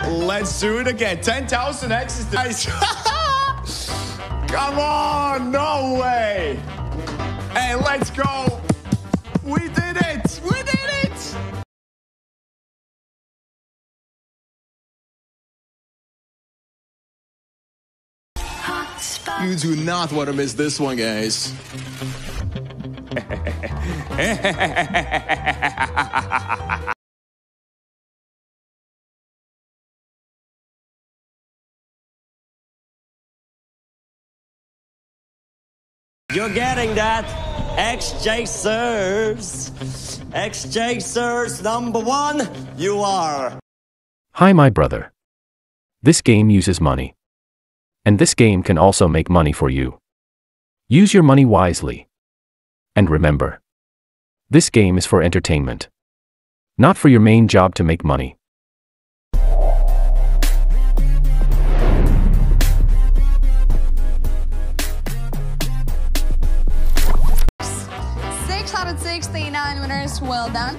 Let's do it again. 10,000 X is the nice. Come on, no way. Hey, let's go. We did it. We did it. You do not want to miss this one, guys. You're getting that. X-Chasers. X-Chasers #1, you are. Hi, my brother. This game uses money. And this game can also make money for you. Use your money wisely. And remember, this game is for entertainment, not for your main job to make money. 669 winners, well done.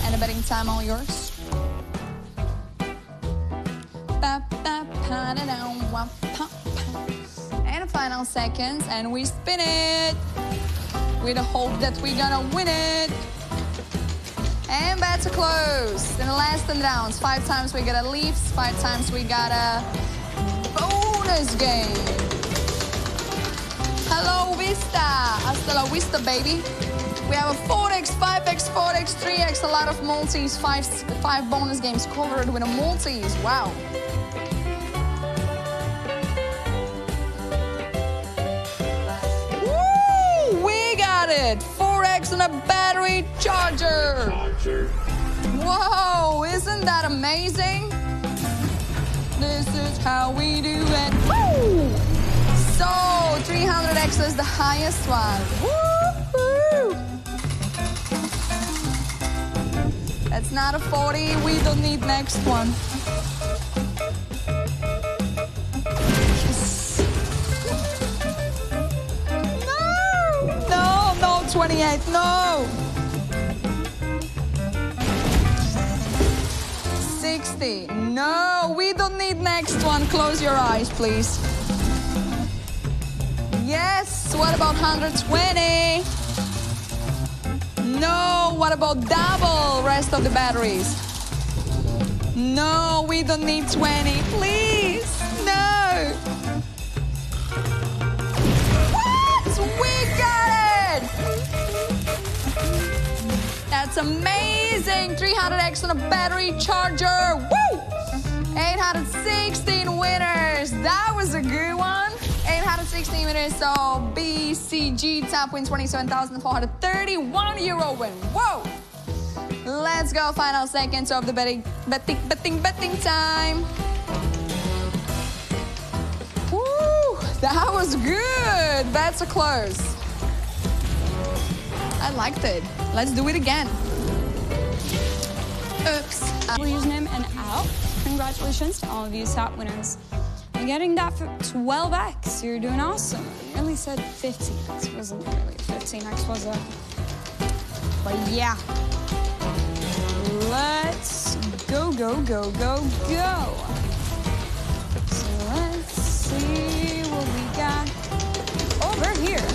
And the betting time all yours. And the final seconds, and we spin it with the hope that we're gonna win it. And bets are closed. In the last 10 rounds, 5 times we got a Leafs, 5 times we got a bonus game. Hello Vista, hasta la vista, baby. We have a 4x, 5x, 4x, 3x, a lot of multis, 5 bonus games covered with a multis. Wow. Woo! We got it. 4x and a battery charger. Whoa, isn't that amazing? This is how we do it. Woo! So 300x is the highest one. Woo-hoo! That's not a 40. We don't need next one. No, 28. No. 60. No, we don't need next one. Close your eyes, please. Yes, what about 120? No, what about double rest of the batteries? No, we don't need 20, please, no. What? We got it! That's amazing, 300x on a battery charger, woo! 816 winners, that was a good one. 816 winners, so BCG top win, €27,431 win. Whoa! Let's go, final seconds of the betting time. Woo! That was good. Bets are close. I liked it. Let's do it again. Oops. Username and out. Congratulations to all of you top winners. And getting that for 12x, you're doing awesome. I nearly said 15x, wasn't really 15x, was it? But yeah. Let's go, go, go, go, go. So let's see what we got over here.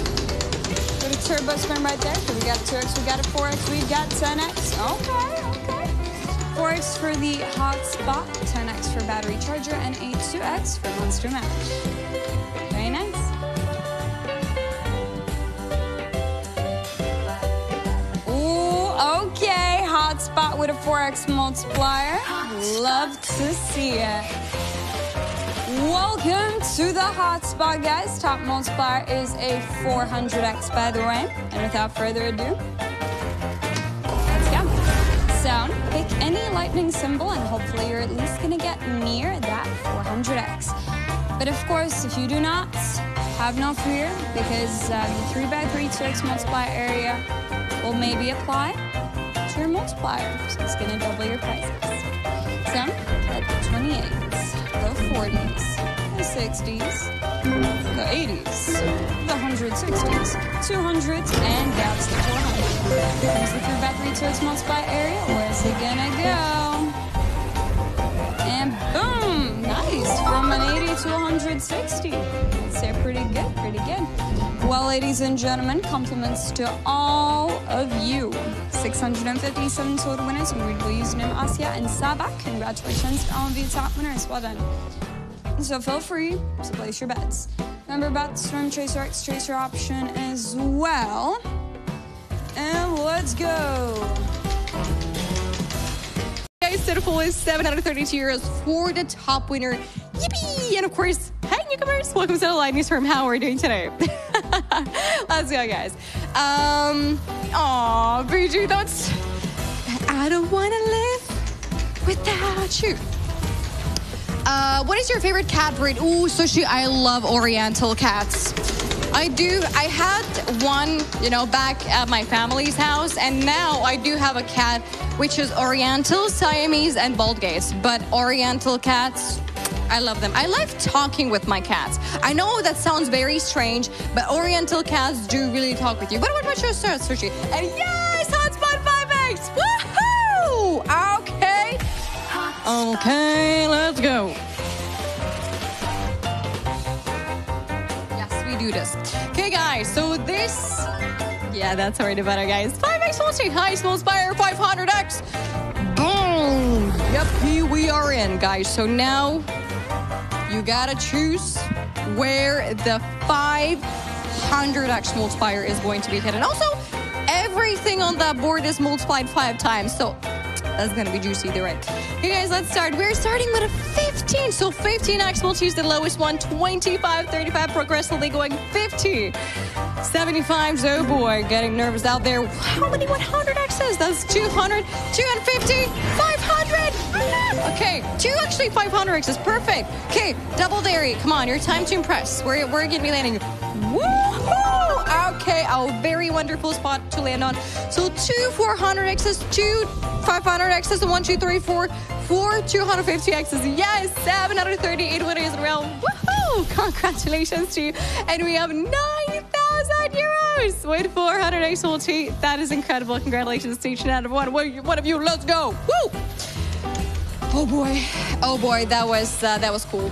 Got a turbo spin right there. So we got 2x, we got a 4x, we got 10x. Okay, okay. 4x for the hotspot, 10x for battery charger, and a 2x for monster mash. Very nice. Ooh, okay. Hotspot with a 4x multiplier. Love to see it. Welcome to the hotspot, guys. Top multiplier is a 400x, by the way. And without further ado, let's go. So, pick any lightning symbol, and hopefully you're at least going to get near that 400x. But of course, if you do not, have no fear, because the 3x3 2x multiplier area will maybe apply to your multiplier. So it's going to double your prices. So, the 28s, the 40s, the 60s, the 80s, the 160s, 200s, and that's the 400. Here's the 3x3 2x multiplier area. Where's it gonna go? 260. I'd say pretty good, pretty good. Well, ladies and gentlemen, compliments to all of you. 657 total winners, and we'll be using them Asya and Sabak. Congratulations to all of you top winners. Well done. So feel free to place your bets. Remember about the Storm Chaser X Chaser option as well. And let's go. Guys, total pool is 732 euros for the top winner. Yippee! And of course, hey newcomers, welcome to the live newsroom. How are we doing today? Let's go, guys. Aw, BG, that's... I don't want to live without you. What is your favorite cat breed? Ooh, Sushi, I love Oriental cats. I do. I had one, back at my family's house, and now I do have a cat, which is Oriental, Siamese, and Baldgates. But Oriental cats, I love them. I like talking with my cats. I know that sounds very strange, but Oriental cats do really talk with you. But what about your Sushi? And yes, Hotspot 5X! Woohoo! Okay. Okay, let's go. Yes, we do this. Okay, guys, so this... Yeah, that's already better, guys. 5X multi, high small spire, 500X. Boom! Yep, here we are in, guys. So now you gotta choose where the 500X multiplier is going to be hit. And also, everything on that board is multiplied 5 times. So that's gonna be juicy, either way. Okay, guys, let's start. We're starting with a 15. So 15X multi is the lowest one. 25, 35, progressively going 50. 75, oh boy, getting nervous out there. How many 100Xs? That's 200, 250, 500. Okay, 500Xs, perfect. Okay, double dairy. Come on, your time to impress. We're gonna be landing. Woohoo! Okay, a very wonderful spot to land on. So 2 400Xs, 2 500Xs, and 1, 2, 3, 4 250Xs. Yes, 738 winners in a row. Woohoo! Congratulations to you. And we have 9,000 euros with 400X multi. That is incredible. Congratulations to each and every one of you. Let's go. Woo! Oh boy, that was cool.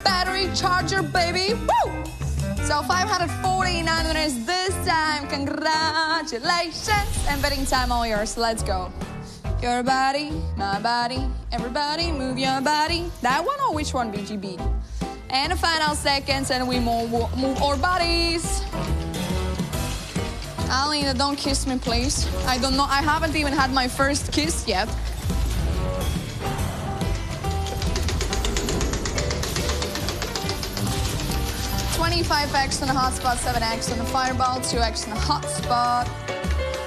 Battery charger, baby. Woo! So 549 winners this time. Congratulations. And betting time all yours. Let's go. Your body, my body, everybody move your body. That one or which one, BGB? And the final seconds, and we move our bodies. Alina, don't kiss me, please. I don't know. I haven't even had my first kiss yet. $25X on the hotspot, 7X on the fireball, 2X on the hotspot.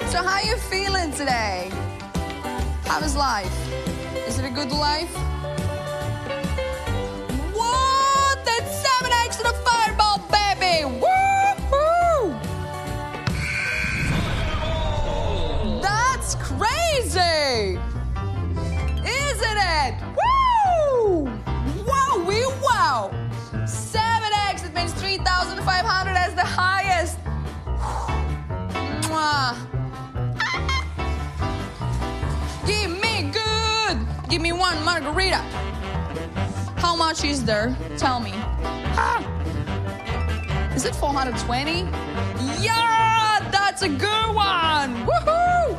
So how you feeling today? How is life? Is it a good life? What? That's 7X on the fireball, baby! Woo-hoo! That's crazy! Isn't it? Woo! Wow, wow! 7X, it means 3,500 as the highest. Mwah. Give me good. Give me one margarita. How much is there? Tell me. Is it 420? Yeah, that's a good one. Woohoo!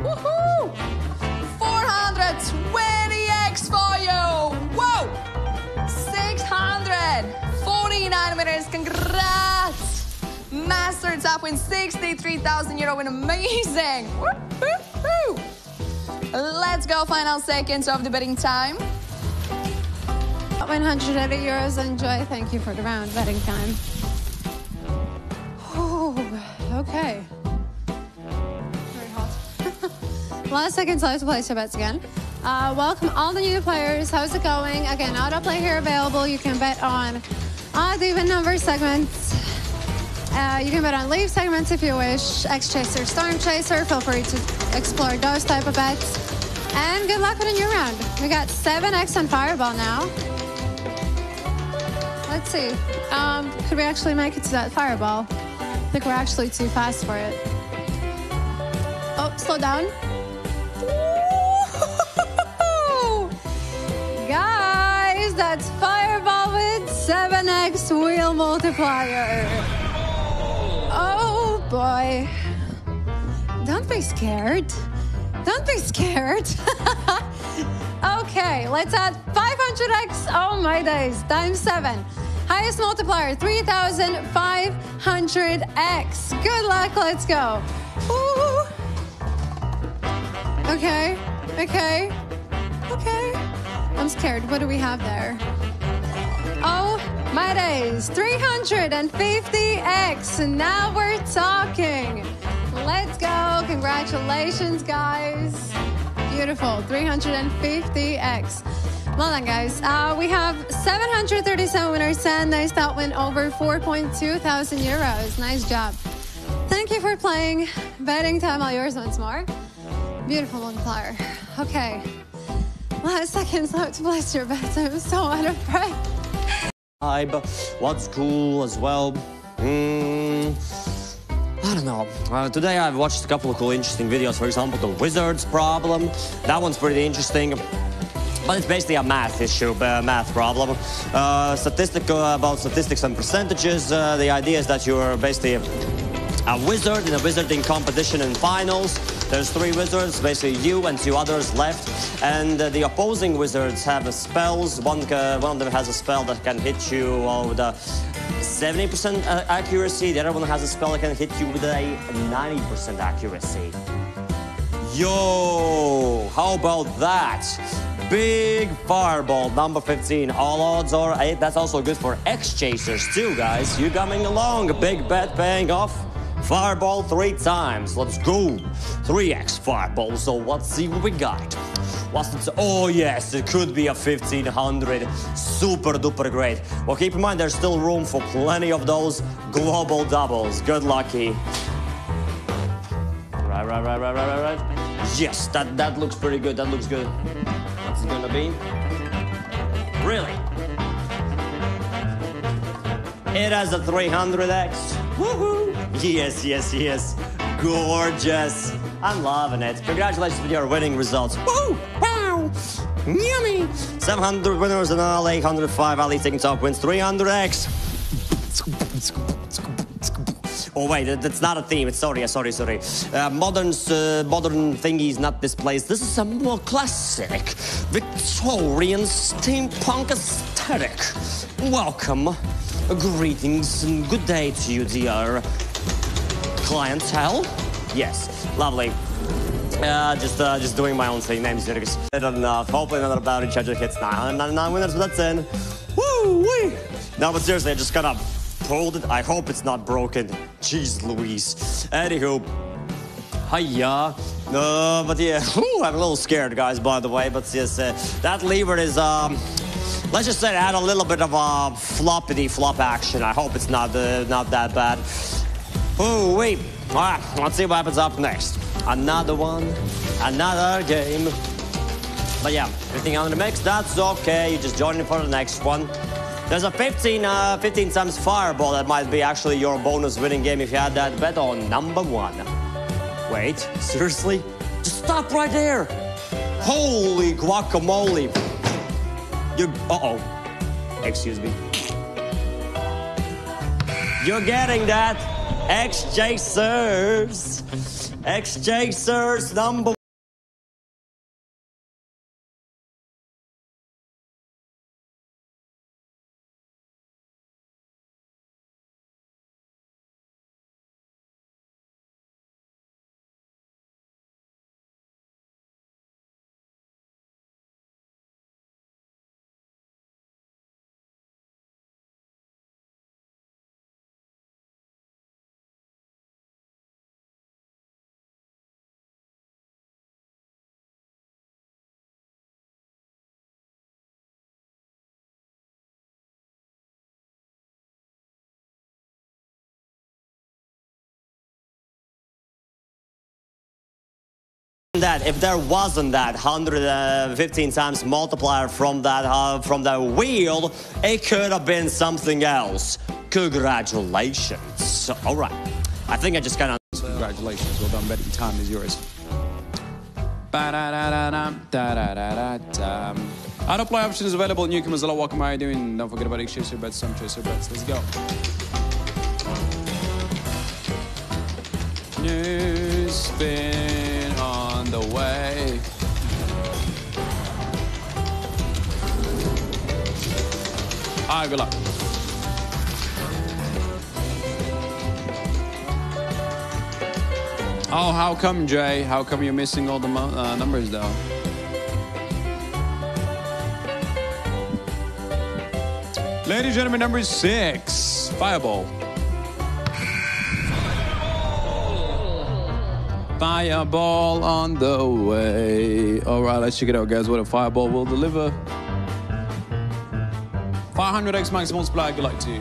Woohoo! 420X for you. Whoa! 649 winners. Congrats! Master top win 63,000 euro win. Amazing! Woo-hoo-hoo. Let's go. Final seconds of the betting time. 180 euros. Enjoy. Thank you for the round. Betting time. Okay. Very hot. Last seconds left to place your bets again. Welcome all the new players. How's it going? Again, autoplay here available. You can bet on odd even number segments. You can bet on leave segments if you wish. X Chaser, Storm Chaser. Feel free to explore those type of bets. And good luck with a new round. We got 7X on Fireball now. Let's see. Could we actually make it to that Fireball? I think we're actually too fast for it. Oh, slow down. multiplier. Oh boy. Don't be scared. Don't be scared. Okay, let's add 500x. Oh my days, times 7. Highest multiplier, 3,500x. Good luck, let's go. Ooh. Okay. I'm scared. What do we have there? Oh my days, 350x. Now we're talking. Let's go. Congratulations, guys. Beautiful. 350x. Well done, guys. We have 737 winners, 10. Nice top win over 4.2 thousand euros. Nice job. Thank you for playing. Betting time all yours once more. Beautiful multiplier. Okay. Last seconds left to place your bets. I'm so out of breath. What's cool as well? I don't know. Today I've watched a couple of cool, interesting videos. For example, the Wizards problem. That one's pretty interesting. But it's basically a math issue, math problem. About statistics and percentages. The idea is that you're basically a wizard in a wizarding competition in finals. There's 3 wizards, basically you and 2 others left. And the opposing wizards have spells. One of them has a spell that can hit you with a 70% accuracy. The other one has a spell that can hit you with a 90% accuracy. Yo, how about that? Big fireball, number 15. All odds are 8. That's also good for X-Chasers too, guys. You coming along. A big bet paying off. Fireball 3 times. Let's go. 3x fireball. So let's see what we got. Oh yes, it could be a 1500. Super duper great. Well, keep in mind there's still room for plenty of those global doubles. Good lucky. Right. Yes, that looks pretty good. That looks good. What's it gonna be? Really? It has a 300x. Woohoo! Yes. Gorgeous. I'm loving it. Congratulations with your winning results. Woo! Wow! Yummy! 700 winners in all, 805. Ali taking top wins 300x. Oh wait, that's not a theme. Sorry. Modern thingy is not this place. This is a more classic Victorian steampunk aesthetic. Welcome. Greetings and good day to you, dear clientele. Yes, lovely. Just doing my own thing. Name's Jurgis. Enough. Hopefully another battery charger hits 999 winners, but that's in. Woo-wee! No, but seriously, I just gotta hold it. I hope it's not broken. Jeez Louise. Anywho. Hiya. But yeah, I'm a little scared, guys, by the way. But yes, that lever is, let's just say it had a little bit of a floppity-flop action. I hope it's not that bad. Oh, wait. All right, let's see what happens up next. Another one, another game. But yeah, everything on the mix, that's okay. You just join in for the next one. There's a 15 times fireball that might be actually your bonus winning game if you had that bet on number 1. Wait, seriously? Just stop right there. Holy guacamole. Uh-oh. Excuse me. You're getting that. X-Chasers. X-Chasers number 1. That if there wasn't that 115 times multiplier from that wheel, it could have been something else. Congratulations. All right. I think I just kind of... Congratulations. Well done, betting time is yours. Auto play option is available. Newcomers, hello, welcome. How are you doing? Don't forget about exchange your bets, some choice your bets. Let's go. New spin on the way. All right, good luck. Oh, how come, Jay? How come you're missing all the numbers, though? Ladies and gentlemen, number 6, Fireball. Fireball on the way. All right, let's check it out, guys. What a Fireball will deliver. 500x max multiplier, good luck to you.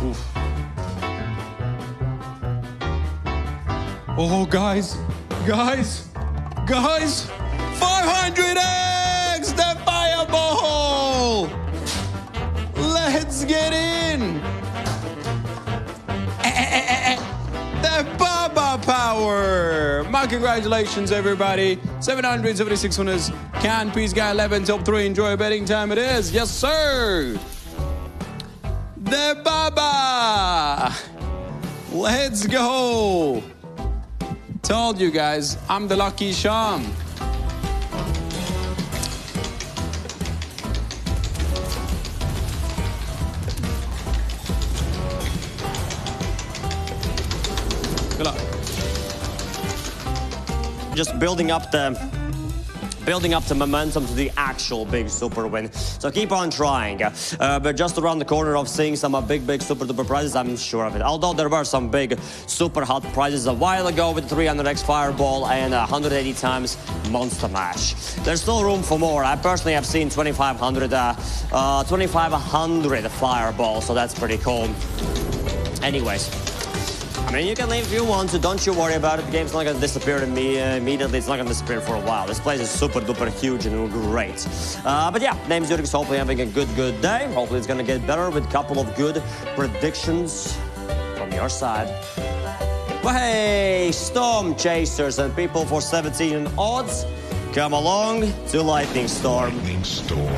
Oof. Oh, guys, 500x, the Fireball. Let's get in. The Baba power. My congratulations, everybody. 776 winners. Can Peace Guy 11, top 3. Enjoy betting time it is. Yes, sir. The Baba. Let's go. Told you guys, I'm the lucky charm. Good luck. Just building up the momentum to the actual big super win. So keep on trying. But just around the corner of seeing some big super duper prizes, I'm sure of it. Although there were some big super hot prizes a while ago with 300x Fireball and 180 times Monster Mash. There's still room for more. I personally have seen 2,500 Fireball, so that's pretty cool. Anyways. I mean, you can leave if you want to. Don't you worry about it. The game's not going to disappear immediately. It's not going to disappear for a while. This place is super duper huge and great. But yeah, name's Jurix. Hopefully having a good day. Hopefully it's going to get better with a couple of good predictions from your side. But hey, Storm Chasers and people for 17 odds, come along to Lightning Storm. Lightning Storm.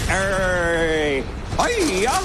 Hey! Hiya!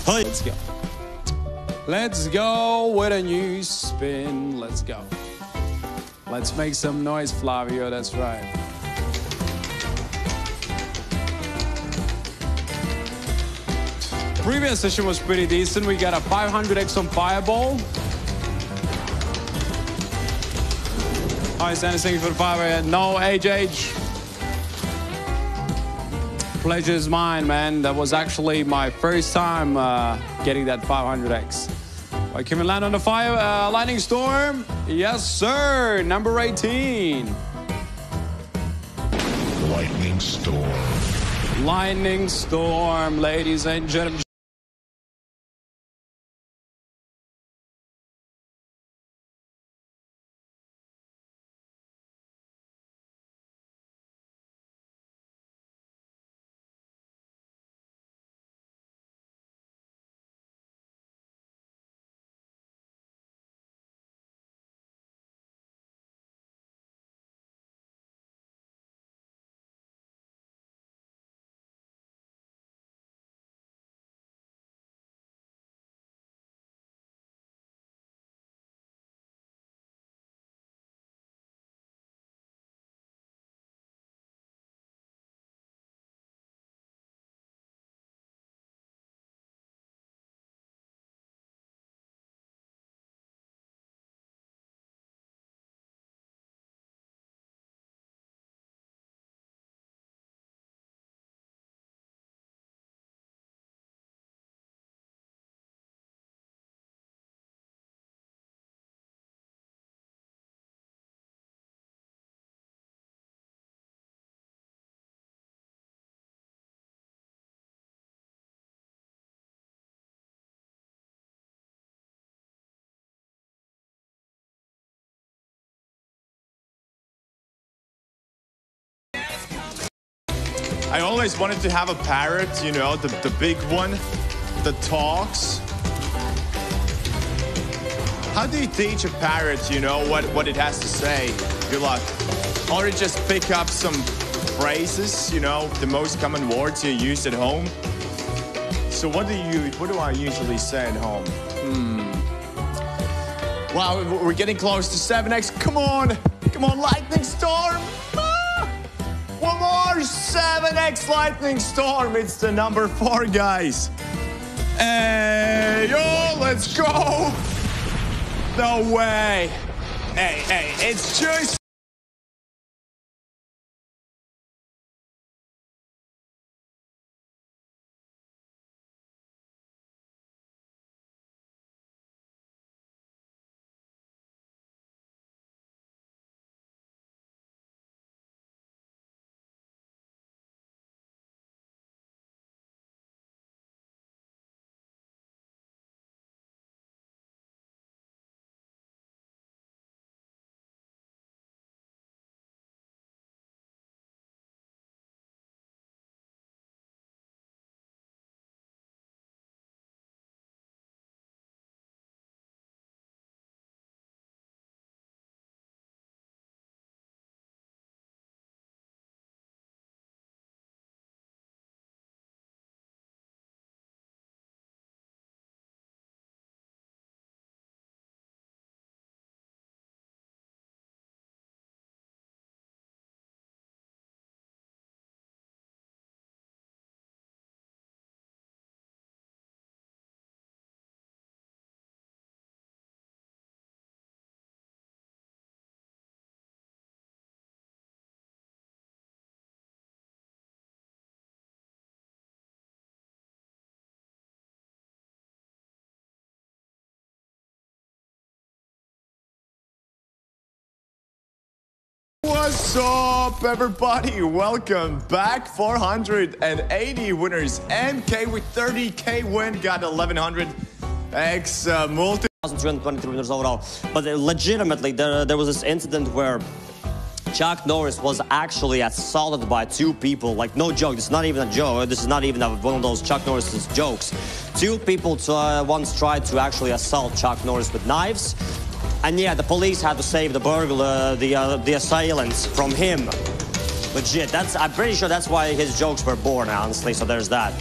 Let's go. Let's go with a new spin. Let's go. Let's make some noise, Flavio. That's right. Previous session was pretty decent. We got a 500x on Fireball. Hi, Sandy, thank you for the fire. No, HH. Pleasure is mine, man. That was actually my first time getting that 500x. Right, can we land on the fire? Lightning Storm? Yes, sir. Number 18. Lightning Storm. Lightning Storm, ladies and gentlemen. I always wanted to have a parrot, you know, the big one that talks. How do you teach a parrot, you know, what it has to say? Good luck. Or just pick up some phrases, you know, the most common words you use at home. So what do I usually say at home? Wow, we're getting close to 7x. Come on, lightning storm. One more 7x lightning storm. It's the number 4, guys. Hey, yo, let's go. No way. Hey, it's just... What's up, everybody? Welcome back. 480 winners. MK with 30k win, got 1100x multi. 1,323 winners overall. But legitimately, there was this incident where Chuck Norris was actually assaulted by 2 people. Like, no joke. This is not even a joke. This is not even one of those Chuck Norris's jokes. 2 people once tried to actually assault Chuck Norris with knives. And yeah, the police had to save the burglar, the assailants from him. Legit. I'm pretty sure that's why his jokes were born, honestly. So there's that.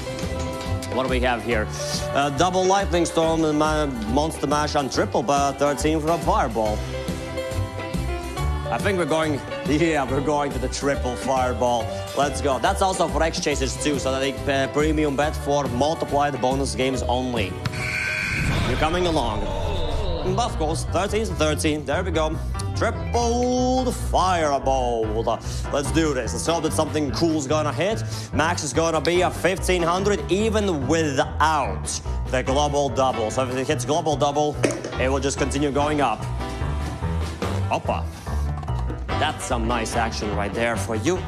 What do we have here? Double lightning storm, monster mash on triple, but 13 for a fireball. I think we're going to the triple fireball. Let's go. That's also for X Chasers too, so they premium bet for multiplied bonus games only. You're coming along. Buff goes 13 to 13. There we go. Triple fireball. Let's do this. Let's hope that something cool's gonna hit. Max is gonna be a 1,500 even without the global double. So if it hits global double, it will just continue going up. Hoppa. That's some nice action right there for you.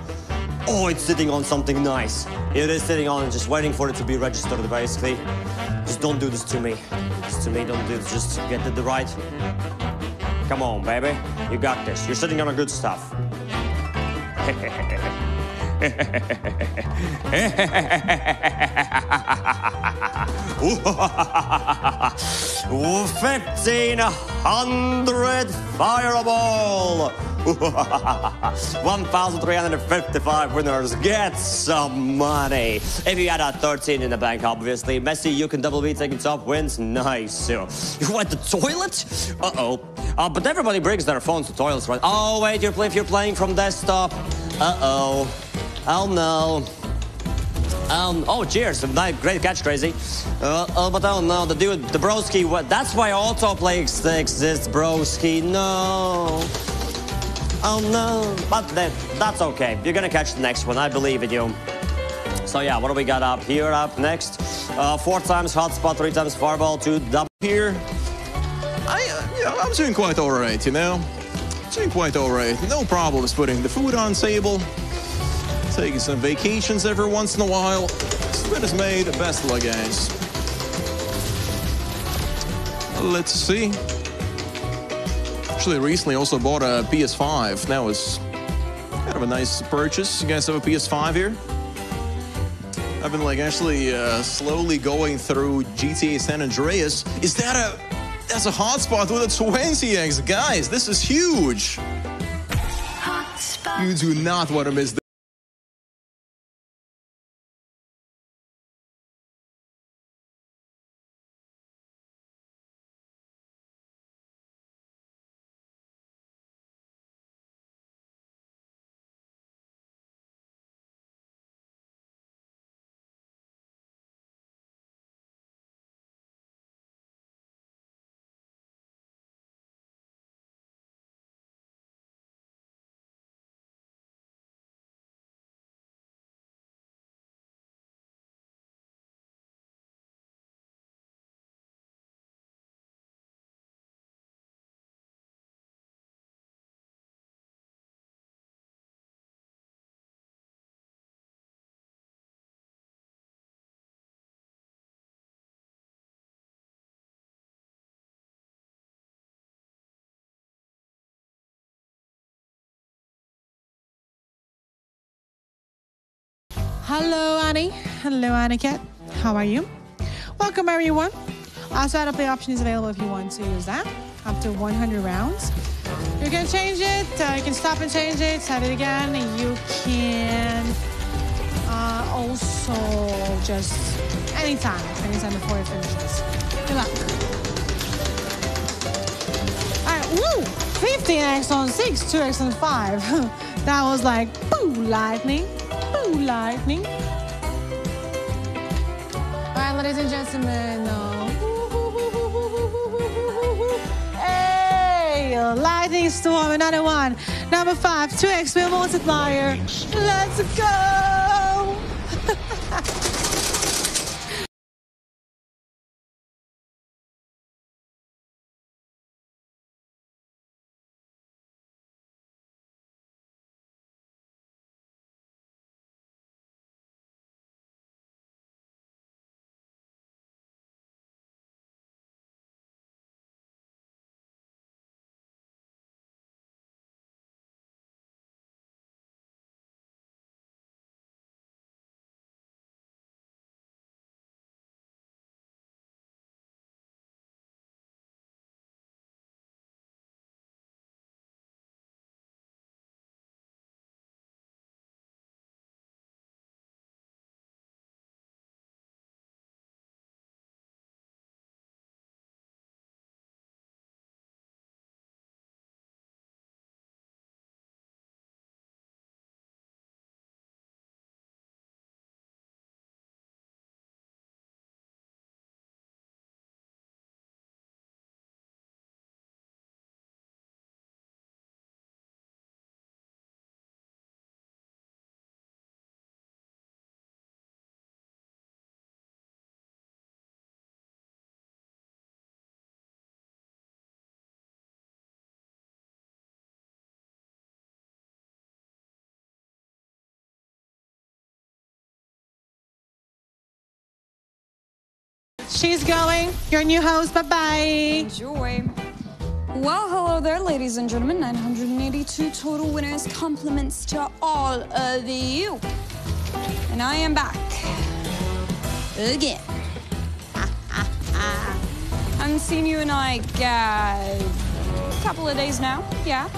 Oh, it's sitting on something nice. It is sitting on, just waiting for it to be registered, basically. Just don't do this to me. Don't do this. Just get it right. Come on, baby. You got this. You're sitting on a good stuff. 1,500 fireball. 1,355 winners. Get some money. If you had a 13 in the bank, obviously. Messi, you can double B taking top wins. Nice. You went to the toilet? Uh-oh. But everybody brings their phones to toilets, right? Oh, wait, if you're playing from desktop. Uh-oh. Oh, no. Oh, cheers. Great catch, Crazy. But oh, no, the dude, the broski, that's why autoplay exists, broski. No. Oh, no. But that's okay. You're gonna catch the next one. I believe in you. So, yeah, what do we got up here? Up next, 4 times hotspot, 3 times fireball, 2 double. Here, I'm doing quite all right, you know? Doing quite all right. No problems putting the food on table. Taking some vacations every once in a while. Split is made. Best of luck, guys. Let's see. Actually, recently also bought a PS5. That was kind of a nice purchase. You guys have a PS5 here? I've been like actually slowly going through GTA San Andreas. That's a hotspot with a 20x, guys. This is huge. You do not want to miss this. Hello, Annie. Hello, Aniket. How are you? Welcome, everyone. Also, autoplay option is available if you want to use that. Up to 100 rounds. You can change it. You can stop and change it. Set it again. You can also just anytime before it finishes. Good luck. All right. Woo! 15x on 6, 2x on 5. That was like, boo, lightning. Boo, lightning. All right, ladies and gentlemen. Hey, lightning storm, another one. Number 5, 2x wheel multiplier. Let's go. She's going. Your new host. Bye-bye. Enjoy. Well, hello there, ladies and gentlemen. 982 total winners. Compliments to all of you. And I am back. Again. I haven't seen you in like a couple of days now. Yeah.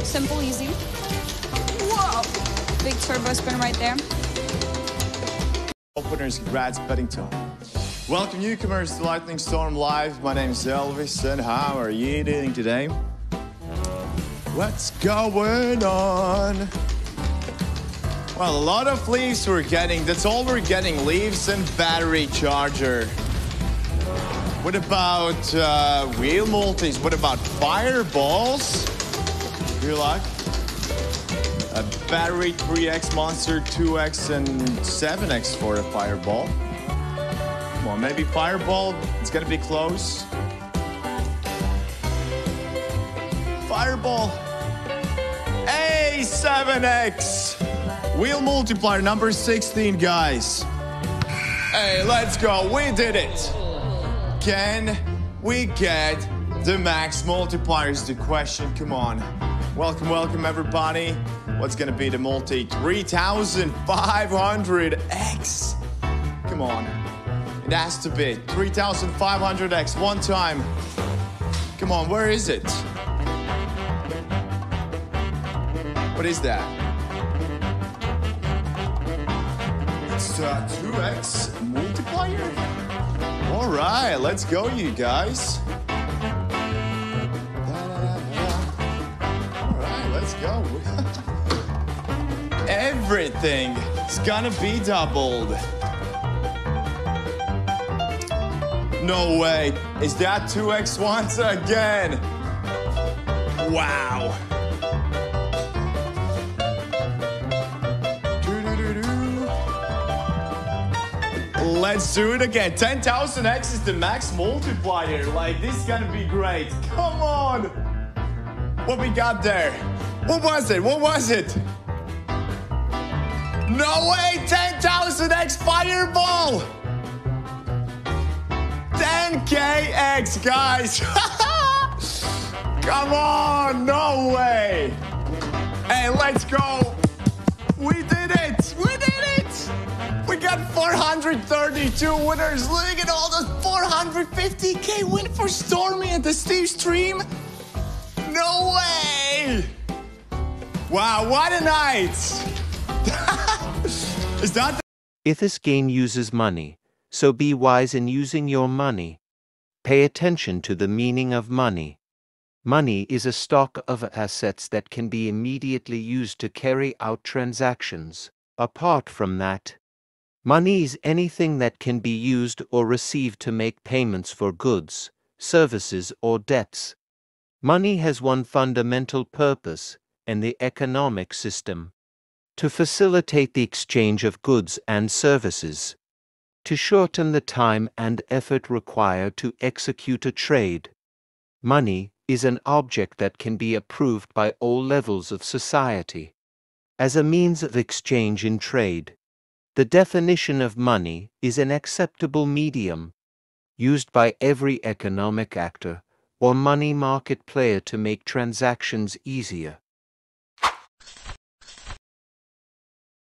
Simple, easy. Whoa. Big turbo spin right there. Openers, congrats, Beddington. Welcome newcomers to Lightning Storm Live. My name is Elvis, and how are you doing today? What's going on? Well, a lot of leaves we're getting. That's all we're getting, leaves and battery charger. What about wheel multis? What about fireballs? Good luck. A battery 3x monster, 2x, and 7x for a fireball. Come on, maybe fireball. It's gonna be close. Fireball. A 7x. Wheel multiplier number 16, guys. Hey, let's go. We did it. Can we get the max multipliers? The question. Come on. Welcome, welcome, everybody. What's gonna be the multi? 3,500x. Come on. It has to be. 3,500x one time. Come on, where is it? What is that? It's a 2x multiplier? All right, let's go, you guys. Let's go. Everything is gonna be doubled. No way. Is that 2x once again? Wow. Let's do it again. 10,000x is the max multiplier. Like, this is gonna be great. Come on. What we got there? What was it? What was it? No way! 10,000x fireball! 10kx, guys! Come on! No way! Hey, let's go! We did it! We did it! We got 432 winners. Look at all those 450k win for Stormy at the Steve stream. No way! Wow, what a night! Is that If this game uses money, so be wise in using your money. Pay attention to the meaning of money. Money is a stock of assets that can be immediately used to carry out transactions. Apart from that, money is anything that can be used or received to make payments for goods, services, or debts. Money has one fundamental purpose in the economic system: to facilitate the exchange of goods and services, to shorten the time and effort required to execute a trade. Money is an object that can be approved by all levels of society as a means of exchange in trade. The definition of money is an acceptable medium used by every economic actor or money market player to make transactions easier.